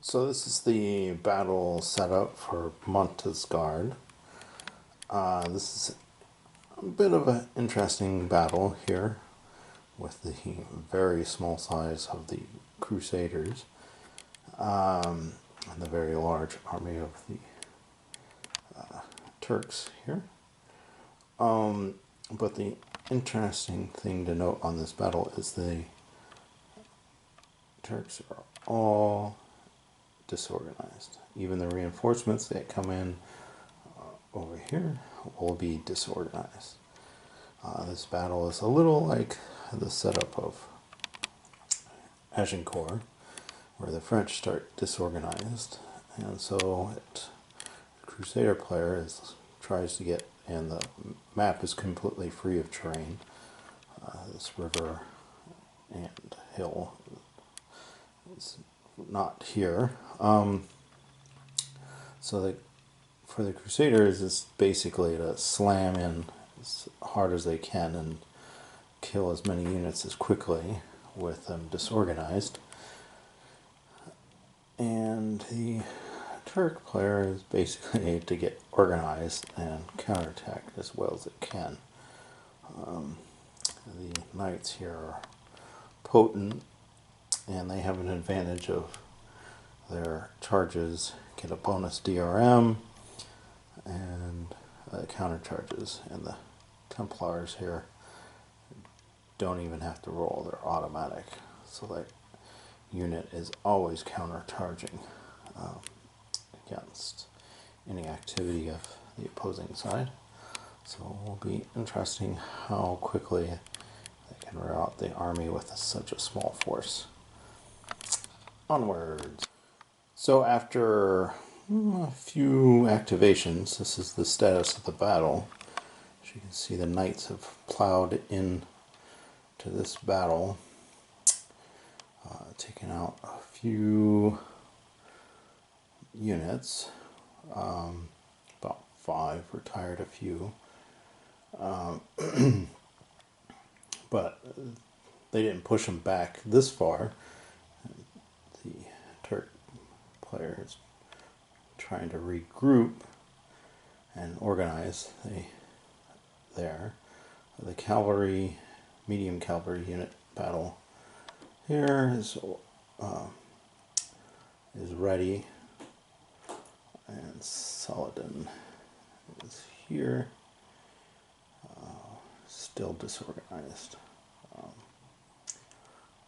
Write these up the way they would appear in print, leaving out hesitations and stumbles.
So this is the battle setup for Montgisard. This is a bit of an interesting battle here with the very small size of the Crusaders and the very large army of the Turks here. But the interesting thing to note on this battle is the Turks are all disorganized. Even the reinforcements that come in over here will be disorganized. This battle is a little like the setup of Agincourt, where the French start disorganized, and so the Crusader player tries to get, and the map is completely free of terrain. This river and hill is not here. For the Crusaders, it's basically to slam in as hard as they can and kill as many units as quickly with them disorganized. And the Turk player is basically to get organized and counterattack as well as it can. The knights here are potent, and they have an advantage of their charges get a bonus DRM and counter charges, and the Templars here don't even have to roll, they're automatic, so that unit is always counter charging against any activity of the opposing side. So it will be interesting how quickly they can rear out the army with such a small force. Onwards. So after a few activations, this is the status of the battle. As you can see, the knights have plowed in to this battle, taken out a few units, about 5, retired a few, but they didn't push them back this far. The Turk player is trying to regroup and organize there. The cavalry, medium cavalry unit battle here is ready, and Saladin is here, still disorganized,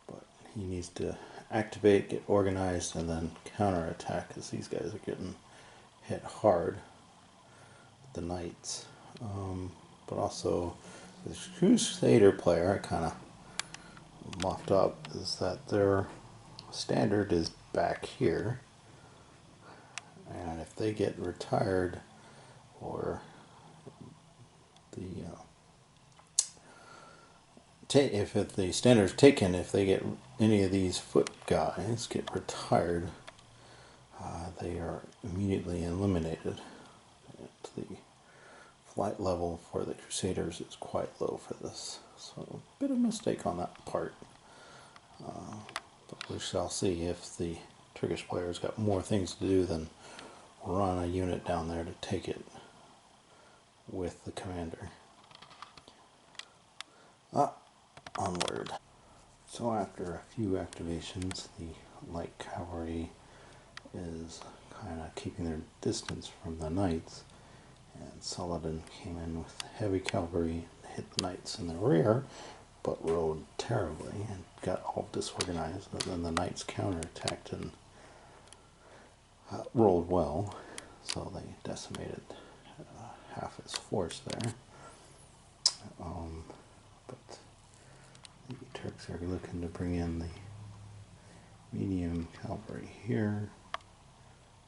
but he needs to activate, get organized, and then counterattack, because these guys are getting hit hard, the knights. But also, this Crusader player, I kind of muffed up, is that their standard is back here, and if they get retired, or the if the standard's taken, if they get any of these foot guys get retired, they are immediately eliminated. The flight level for the Crusaders is quite low for this, so a bit of a mistake on that part. But we shall see if the Turkish players got more things to do than run a unit down there to take it with the commander. Onward. So after a few activations, the light cavalry is kind of keeping their distance from the knights, and Saladin came in with heavy cavalry, hit the knights in the rear, but rode terribly and got all disorganized. And then the knights counterattacked and rolled well, so they decimated half his force there. But the Turks are looking to bring in the medium cavalry here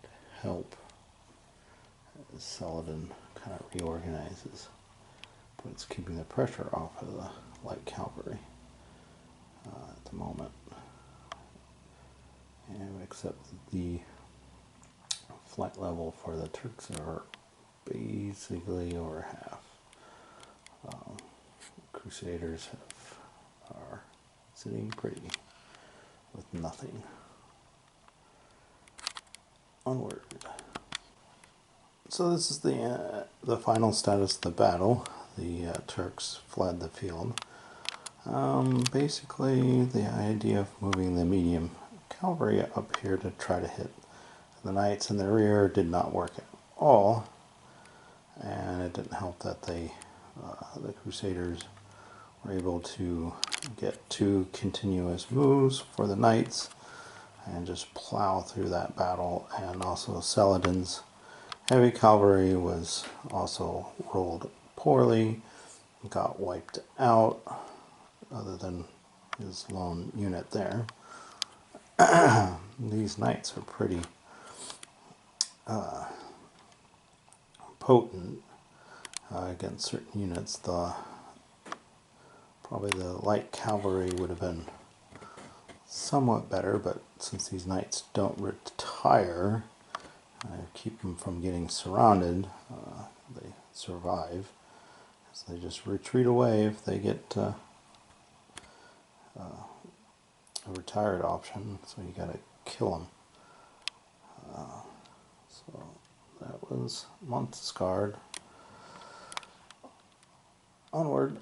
to help as Saladin kind of reorganizes, but it's keeping the pressure off of the light cavalry at the moment. And except the flight level for the Turks are basically over half. Crusaders are sitting pretty with nothing. Onward. So this is the final status of the battle. The Turks fled the field. Basically, the idea of moving the medium cavalry up here to try to hit the knights in the rear did not work at all, and it didn't help that the Crusaders were able to get 2 continuous moves for the knights and just plow through that battle. And also Saladin's heavy cavalry was also rolled poorly, got wiped out, other than his lone unit there. These knights are pretty potent against certain units. Probably the light cavalry would have been somewhat better, but since these knights don't retire, keep them from getting surrounded, they survive. So they just retreat away if they get a retired option, so you gotta kill them. So that was Montgisard. Onward.